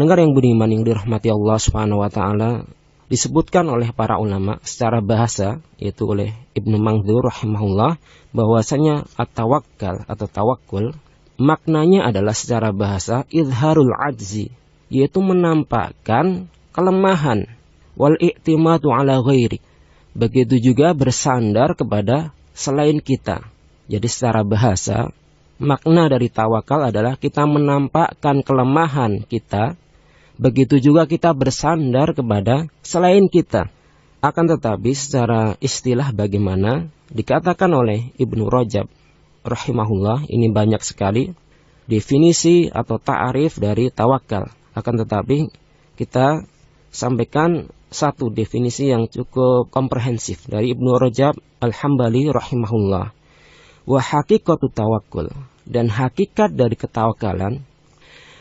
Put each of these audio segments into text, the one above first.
pendengar yang budiman yang dirahmati Allah Subhanahu wa taala, disebutkan oleh para ulama secara bahasa, yaitu oleh Ibnu Mandzur rahimahullah, bahwasanya at-tawakkal atau tawakkul maknanya adalah secara bahasa izharul ajzi, yaitu menampakkan kelemahan, wal i'timadu ala ghairi, begitu juga bersandar kepada selain kita. Jadi secara bahasa makna dari tawakal adalah kita menampakkan kelemahan kita, begitu juga kita bersandar kepada selain kita. Akan tetapi secara istilah bagaimana dikatakan oleh Ibnu Rajab rahimahullah, ini banyak sekali definisi atau ta'arif dari tawakal. Akan tetapi kita sampaikan satu definisi yang cukup komprehensif dari Ibnu Rajab Al-Hambali rahimahullah. Wa haqiqatu tawakkul, dan hakikat dari ketawakalan,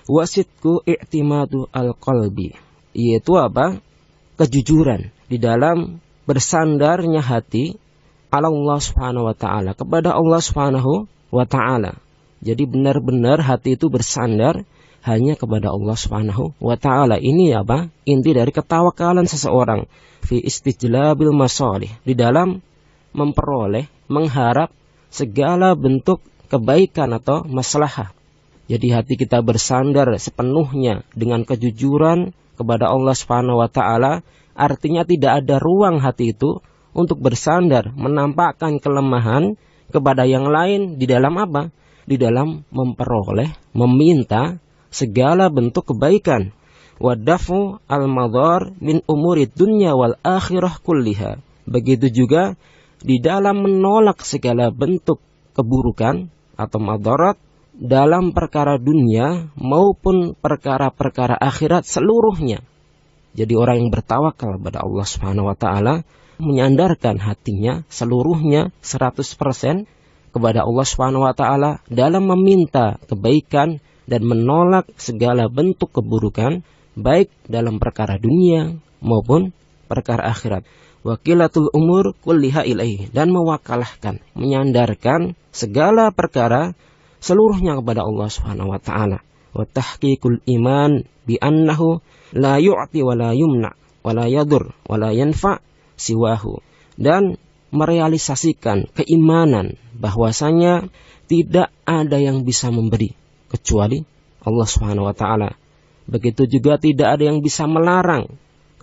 wasitku i'timadu al-qalbi, yaitu apa? Kejujuran di dalam bersandarnya hati ala Allah Subhanahu wa taala, kepada Allah Subhanahu wa taala. Jadi benar-benar hati itu bersandar hanya kepada Allah Subhanahu wa taala. Ini apa? Inti dari ketawakalan seseorang, fi istijlabil masalih, di dalam memperoleh, mengharap segala bentuk kebaikan atau maslahah. Jadi hati kita bersandar sepenuhnya dengan kejujuran kepada Allah Subhanahu wa taala, artinya tidak ada ruang hati itu untuk bersandar menampakkan kelemahan kepada yang lain di dalam apa? Di dalam memperoleh, meminta segala bentuk kebaikan. Wadafu al-madhar min umurid dunya wal akhirah kulliha. Begitu juga di dalam menolak segala bentuk keburukan atau madarat dalam perkara dunia maupun perkara-perkara akhirat seluruhnya. Jadi orang yang bertawakal kepada Allah Subhanahu wa taala menyandarkan hatinya seluruhnya 100% kepada Allah Subhanahu wa taala dalam meminta kebaikan dan menolak segala bentuk keburukan, baik dalam perkara dunia maupun perkara akhirat. Wakilatul umur kulliha ilaihi, dan mewakalahkan, menyandarkan segala perkara seluruhnya kepada Allah Subhanahu wa taala. Wa tahqiqul iman bi annahu la yu'ti wa la yumna wa la yadur wa la yanfa siwahu, dan merealisasikan keimanan bahwasanya tidak ada yang bisa memberi kecuali Allah Subhanahu wa taala. Begitu juga tidak ada yang bisa melarang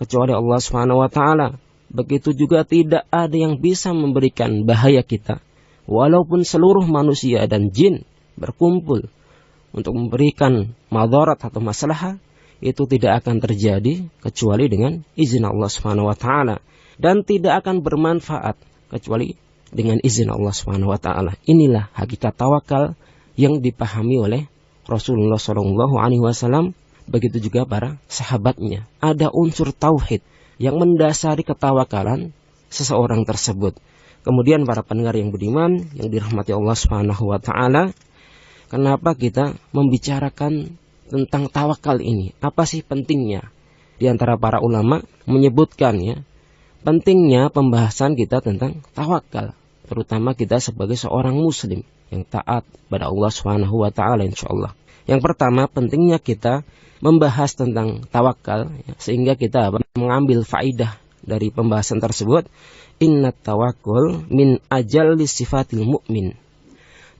kecuali Allah Subhanahu wa taala. Begitu juga tidak ada yang bisa memberikan bahaya kita, walaupun seluruh manusia dan jin berkumpul untuk memberikan madarat atau masalah, itu tidak akan terjadi kecuali dengan izin Allah Subhanahu wa taala, dan tidak akan bermanfaat kecuali dengan izin Allah Subhanahu wa taala. Inilah hakikat tawakal yang dipahami oleh Rasulullah SAW, begitu juga para sahabatnya. Ada unsur tauhid yang mendasari ketawakalan seseorang tersebut. Kemudian para pendengar yang budiman yang dirahmati Allah Subhanahu wa taala, kenapa kita membicarakan tentang tawakal ini? Apa sih pentingnya? Di antara para ulama menyebutkan ya, pentingnya pembahasan kita tentang tawakal, terutama kita sebagai seorang muslim yang taat pada Allah Subhanahu wa taala insyaallah. Yang pertama, pentingnya kita membahas tentang tawakal ya, sehingga kita mengambil faidah dari pembahasan tersebut. Inna tawakkul min ajalli sifatil mu'min.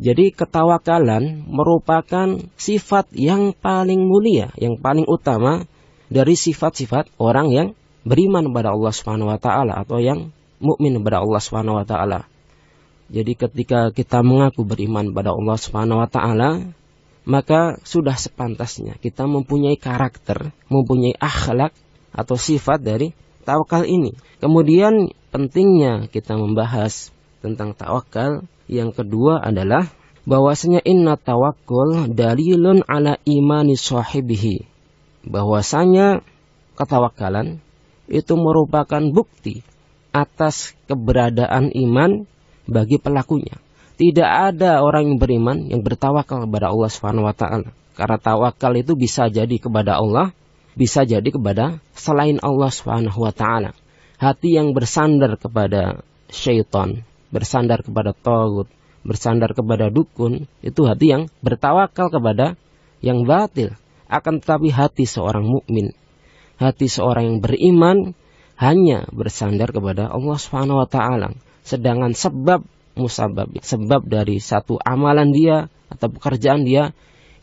Jadi ketawakalan merupakan sifat yang paling mulia, yang paling utama dari sifat-sifat orang yang beriman kepada Allah Subhanahu wa taala atau yang mukmin kepada Allah Subhanahu wa taala. Jadi ketika kita mengaku beriman kepada Allah Subhanahu wa taala, maka sudah sepantasnya kita mempunyai karakter, mempunyai akhlak atau sifat dari tawakal ini. Kemudian pentingnya kita membahas tentang tawakal. Yang kedua adalah bahwasanya inna tawakkul dalilun ala imani sahibihi. Bahwasanya ketawakalan itu merupakan bukti atas keberadaan iman bagi pelakunya. Tidak ada orang yang beriman yang bertawakal kepada Allah Subhanahu wa taala. Karena tawakal itu bisa jadi kepada Allah, bisa jadi kepada selain Allah Subhanahu wa taala. Hati yang bersandar kepada syaitan, bersandar kepada tagut, bersandar kepada dukun, itu hati yang bertawakal kepada yang batil. Akan tetapi hati seorang mukmin, hati seorang yang beriman hanya bersandar kepada Allah Subhanahu wa taala. Sedangkan sebab musabab, sebab dari satu amalan dia atau pekerjaan dia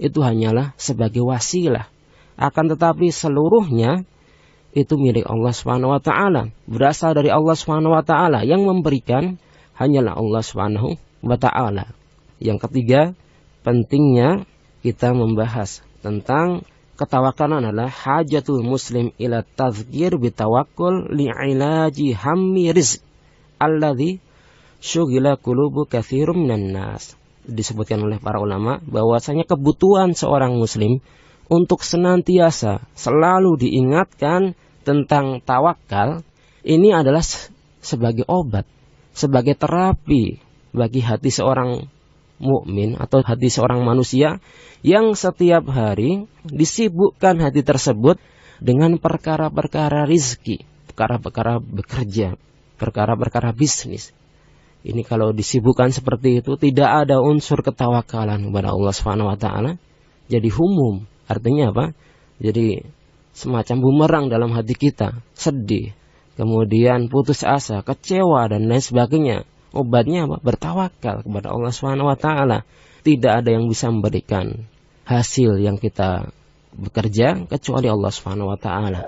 itu hanyalah sebagai wasilah. Akan tetapi seluruhnya itu milik Allah Subhanahu wa taala, berasal dari Allah Subhanahu wa taala. Yang memberikan hanyalah Allah Subhanahu wa taala. Yang ketiga, pentingnya kita membahas tentang ketawakalan adalah hajatul muslim ila tazkir bitawakkul li'ilaji hammi rizq alladhi syughila qulubu katsirum minan nas. Disebutkan oleh para ulama bahwasanya kebutuhan seorang muslim untuk senantiasa selalu diingatkan tentang tawakal ini adalah sebagai obat, sebagai terapi bagi hati seorang mukmin atau hati seorang manusia yang setiap hari disibukkan hati tersebut dengan perkara-perkara rizki, perkara-perkara bekerja, perkara-perkara bisnis. Ini kalau disibukkan seperti itu, tidak ada unsur ketawakalan kepada Allah Subhanahu wa taala, jadi humum. Artinya apa? Jadi semacam bumerang dalam hati kita, sedih, kemudian putus asa, kecewa dan lain sebagainya. Obatnya apa? Bertawakal kepada Allah Subhanahu wa taala. Tidak ada yang bisa memberikan hasil yang kita bekerja kecuali Allah Subhanahu wa taala.